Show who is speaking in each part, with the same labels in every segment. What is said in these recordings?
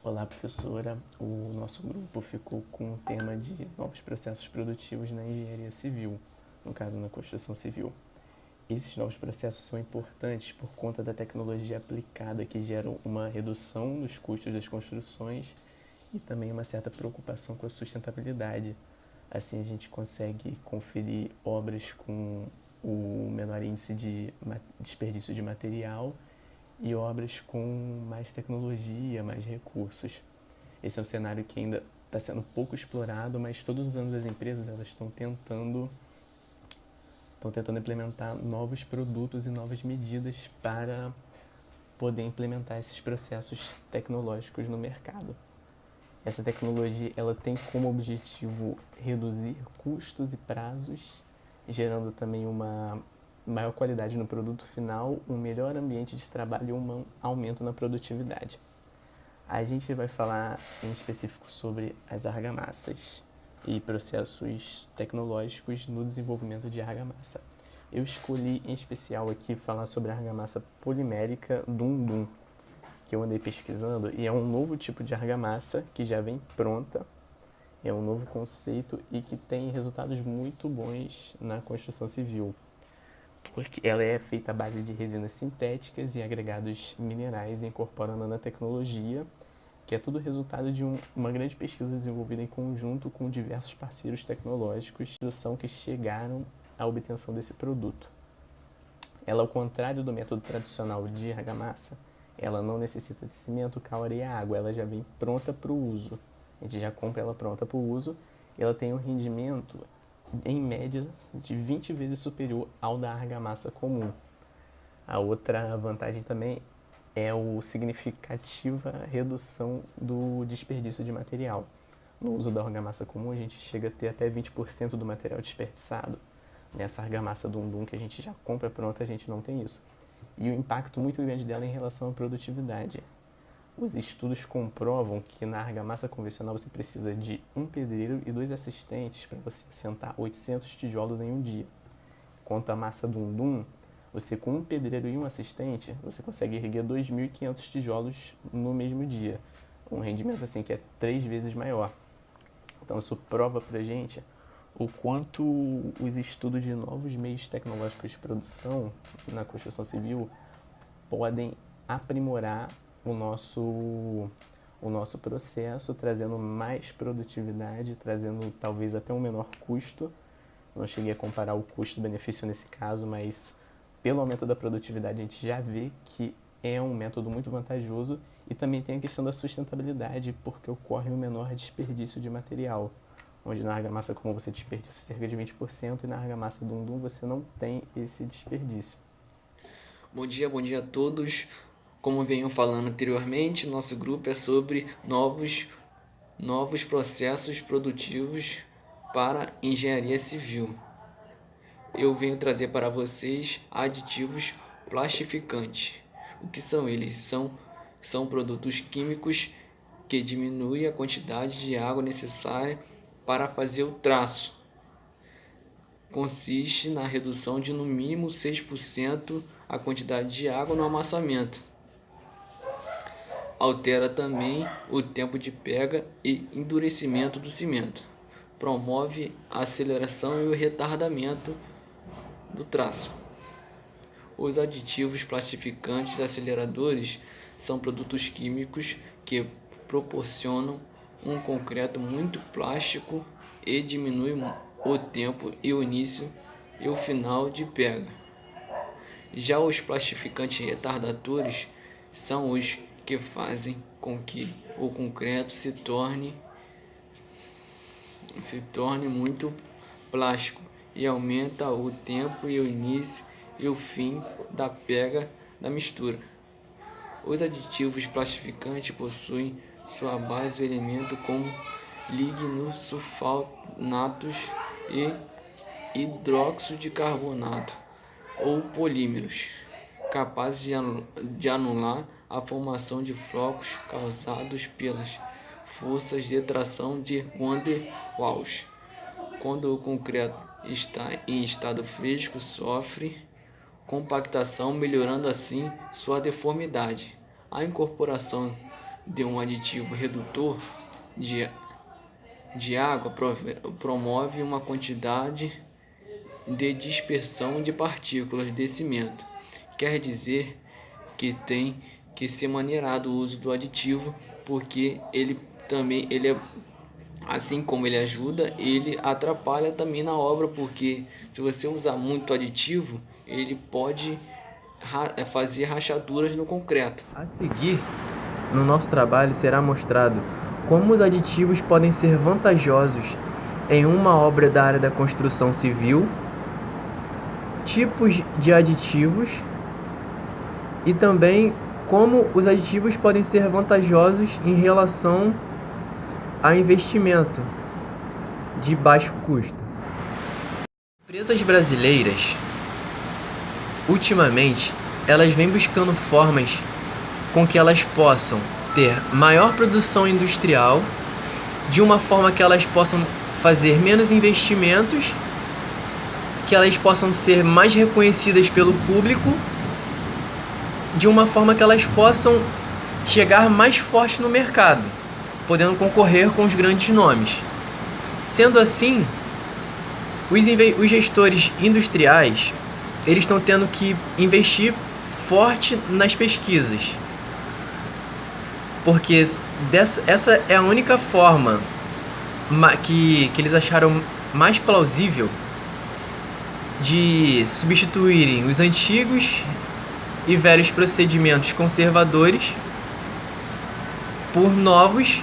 Speaker 1: Olá, professora. O nosso grupo ficou com o tema de novos processos produtivos na engenharia civil, no caso na construção civil. Esses novos processos são importantes por conta da tecnologia aplicada que geram uma redução nos custos das construções e também uma certa preocupação com a sustentabilidade. Assim a gente consegue conferir obras com o menor índice de desperdício de material e obras com mais tecnologia, mais recursos. Esse é um cenário que ainda está sendo pouco explorado, mas todos os anos as empresas elas estão tentando implementar novos produtos e novas medidas para poder implementar esses processos tecnológicos no mercado. Essa tecnologia ela tem como objetivo reduzir custos e prazos, gerando também uma maior qualidade no produto final, um melhor ambiente de trabalho e um aumento na produtividade. A gente vai falar em específico sobre as argamassas e processos tecnológicos no desenvolvimento de argamassa. Eu escolhi em especial aqui falar sobre a argamassa polimérica Dum-Dum, que eu andei pesquisando, e é um novo tipo de argamassa que já vem pronta, é um novo conceito e que tem resultados muito bons na construção civil, porque ela é feita à base de resinas sintéticas e agregados minerais e incorpora nanotecnologia, que é tudo resultado de uma grande pesquisa desenvolvida em conjunto com diversos parceiros tecnológicos que chegaram à obtenção desse produto. Ela, ao contrário do método tradicional de argamassa, ela não necessita de cimento, cal, e água, ela já vem pronta para o uso. A gente já compra ela pronta para o uso, ela tem um rendimento em média de 20 vezes superior ao da argamassa comum. A outra vantagem também é a significativa redução do desperdício de material. No uso da argamassa comum, a gente chega a ter até 20% do material desperdiçado. Nessa argamassa Dum-Dum que a gente já compra pronta, a gente não tem isso. E o impacto muito grande dela em relação à produtividade. Os estudos comprovam que na argamassa convencional você precisa de um pedreiro e 2 assistentes para você assentar 800 tijolos em um dia. Quanto à massa Dum-Dum, você com um pedreiro e um assistente, você consegue erguer 2.500 tijolos no mesmo dia. Um rendimento assim que é 3 vezes maior. Então isso prova pra gente o quanto os estudos de novos meios tecnológicos de produção na construção civil podem aprimorar o nosso processo, trazendo mais produtividade, trazendo talvez até um menor custo. Não cheguei a comparar o custo-benefício nesse caso, mas pelo aumento da produtividade a gente já vê que é um método muito vantajoso e também tem a questão da sustentabilidade, porque ocorre um menor desperdício de material, onde na argamassa comum você desperdiça cerca de 20% e na argamassa Dum-Dum você não tem esse desperdício.
Speaker 2: Bom dia a todos. Como venho falando anteriormente, nosso grupo é sobre novos processos produtivos para engenharia civil. Eu venho trazer para vocês aditivos plastificantes. O que são eles? São produtos químicos que diminuem a quantidade de água necessária para fazer o traço. Consiste na redução de no mínimo 6% a quantidade de água no amassamento. Altera também o tempo de pega e endurecimento do cimento. Promove a aceleração e o retardamento do traço. Os aditivos plastificantes aceleradores são produtos químicos que proporcionam um concreto muito plástico e diminuem o tempo e o início e o final de pega. Já os plastificantes retardatórios são os que fazem com que o concreto se torne muito plástico e aumenta o tempo e o início e o fim da pega da mistura. Os aditivos plastificantes possuem sua base elementos como lignosulfonatos e hidróxido de carbonato ou polímeros, capazes de anular a formação de flocos causados pelas forças de tração de Van der Waals. Quando o concreto está em estado fresco, sofre compactação, melhorando assim sua deformidade. A incorporação de um aditivo redutor de água promove uma quantidade de dispersão de partículas de cimento. Quer dizer que tem que ser maneirado o uso do aditivo, porque ele assim como ele ajuda, ele atrapalha também na obra, porque se você usar muito aditivo, ele pode fazer rachaduras no concreto.
Speaker 3: A seguir, no nosso trabalho será mostrado como os aditivos podem ser vantajosos em uma obra da área da construção civil, tipos de aditivos e também como os aditivos podem ser vantajosos em relação a investimento de baixo custo. Empresas brasileiras, ultimamente, elas vêm buscando formas com que elas possam ter maior produção industrial, de uma forma que elas possam fazer menos investimentos, que elas possam ser mais reconhecidas pelo público, de uma forma que elas possam chegar mais forte no mercado, podendo concorrer com os grandes nomes. Sendo assim, os gestores industriais, eles estão tendo que investir forte nas pesquisas, porque essa é a única forma que eles acharam mais plausível de substituírem os antigos e velhos procedimentos conservadores por novos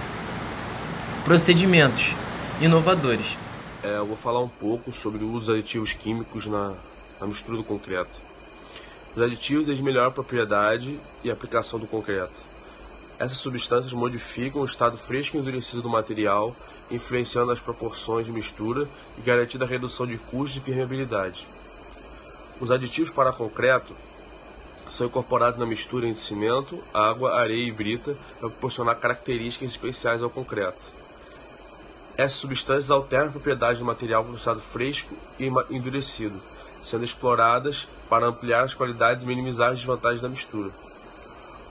Speaker 3: procedimentos inovadores.
Speaker 4: Eu vou falar um pouco sobre o uso de aditivos químicos na mistura do concreto. Os aditivos eles melhoram a propriedade e a aplicação do concreto. Essas substâncias modificam o estado fresco e endurecido do material, influenciando as proporções de mistura e garantindo a redução de custos e permeabilidade. Os aditivos para concreto são incorporados na mistura entre cimento, água, areia e brita para proporcionar características especiais ao concreto. Essas substâncias alternam a propriedade do material no estado fresco e endurecido, sendo exploradas para ampliar as qualidades e minimizar as desvantagens da mistura.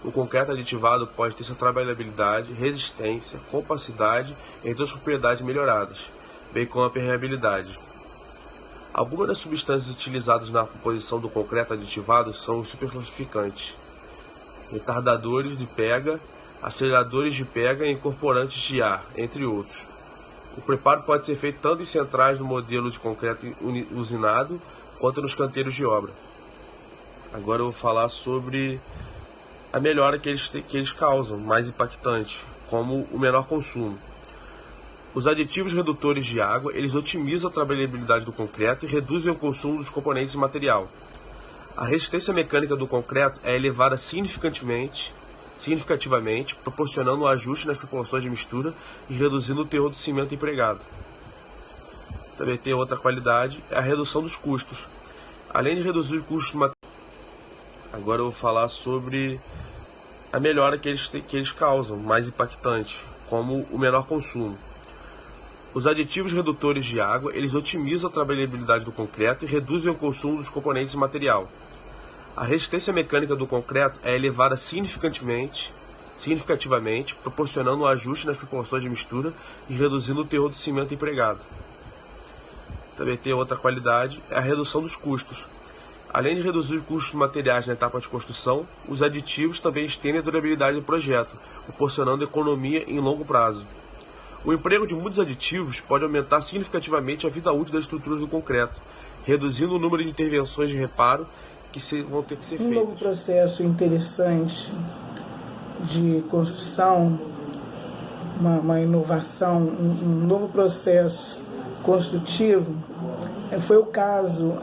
Speaker 4: O concreto aditivado pode ter sua trabalhabilidade, resistência, compacidade e outras propriedades melhoradas, bem como a permeabilidade. Algumas das substâncias utilizadas na composição do concreto aditivado são os superclassificantes, retardadores de pega, aceleradores de pega e incorporantes de ar, entre outros. O preparo pode ser feito tanto em centrais do modelo de concreto usinado, quanto nos canteiros de obra. Agora eu vou falar sobre a melhora que eles causam, mais impactante, como o menor consumo. Os aditivos redutores de água, eles otimizam a trabalhabilidade do concreto e reduzem o consumo dos componentes do material. A resistência mecânica do concreto é elevada significativamente, proporcionando um ajuste nas proporções de mistura e reduzindo o teor do cimento empregado. Também tem outra qualidade, é a redução dos custos. Além de reduzir os custos do material, agora eu vou falar sobre a melhora que eles causam, mais impactante, como o menor consumo. Os aditivos redutores de água, eles otimizam a trabalhabilidade do concreto e reduzem o consumo dos componentes do material. A resistência mecânica do concreto é elevada significativamente, proporcionando um ajuste nas proporções de mistura e reduzindo o teor do cimento empregado. Também tem outra qualidade, é a redução dos custos. Além de reduzir os custos de materiais na etapa de construção, os aditivos também estendem a durabilidade do projeto, proporcionando economia em longo prazo. O emprego de muitos aditivos pode aumentar significativamente a vida útil das estruturas do concreto, reduzindo o número de intervenções de reparo que vão ter que ser feitas.
Speaker 5: Um novo processo interessante de construção, uma inovação, um novo processo construtivo, foi o caso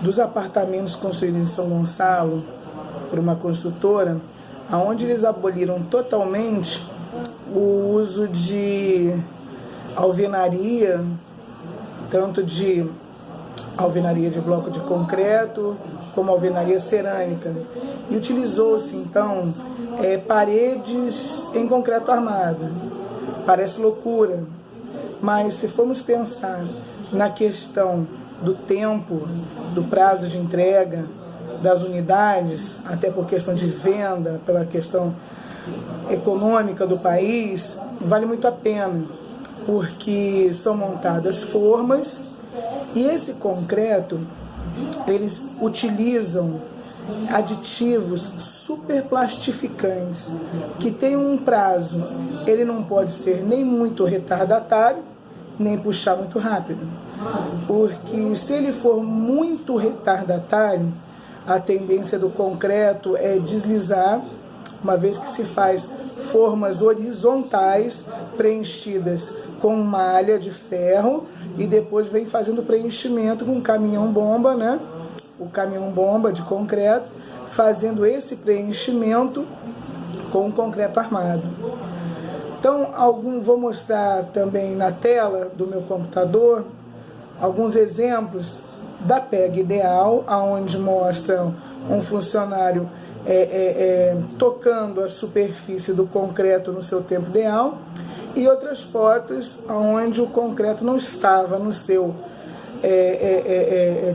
Speaker 5: dos apartamentos construídos em São Gonçalo por uma construtora, onde eles aboliram totalmente o uso de alvenaria, tanto de alvenaria de bloco de concreto como alvenaria cerâmica, e utilizou-se então paredes em concreto armado. Parece loucura, mas se formos pensar na questão do tempo, do prazo de entrega das unidades, até por questão de venda, pela questão econômica do país, vale muito a pena, porque são montadas formas e esse concreto, eles utilizam aditivos super plastificantes que tem um prazo, ele não pode ser nem muito retardatário, nem puxar muito rápido, porque se ele for muito retardatário, a tendência do concreto é deslizar, uma vez que se faz formas horizontais preenchidas com malha de ferro e depois vem fazendo preenchimento com caminhão-bomba, né? O caminhão-bomba de concreto, fazendo esse preenchimento com o concreto armado. Então, vou mostrar também na tela do meu computador alguns exemplos da pega ideal, onde mostram um funcionário tocando a superfície do concreto no seu tempo ideal, e outras fotos onde o concreto não estava no seu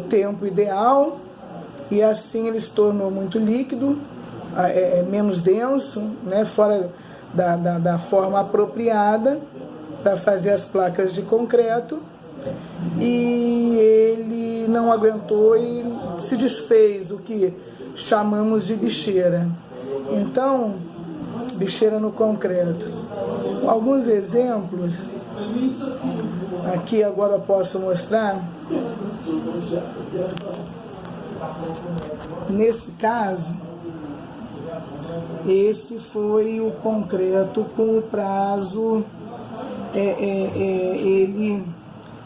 Speaker 5: tempo ideal, e assim ele se tornou muito líquido, menos denso, né, fora da forma apropriada para fazer as placas de concreto, e ele não aguentou e se desfez, o que chamamos de bicheira. Então, bicheira no concreto. Alguns exemplos, aqui agora eu posso mostrar. Nesse caso, esse foi o concreto com o prazo, ele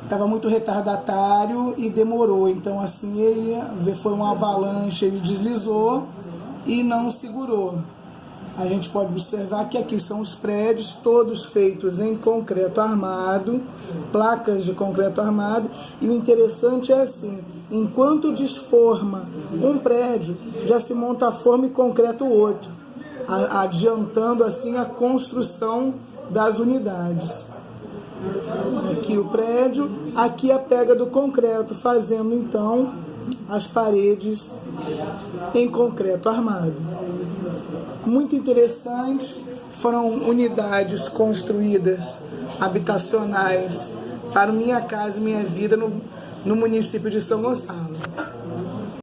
Speaker 5: estava muito retardatário e demorou, então assim ele foi uma avalanche, ele deslizou e não segurou. A gente pode observar que aqui são os prédios todos feitos em concreto armado, placas de concreto armado, e o interessante é assim, enquanto desforma um prédio, já se monta a forma e concreto o outro, adiantando assim a construção das unidades. Aqui o prédio, aqui a pega do concreto, fazendo então as paredes em concreto armado. Muito interessante, foram unidades construídas, habitacionais, para Minha Casa e Minha Vida no município de São Gonçalo.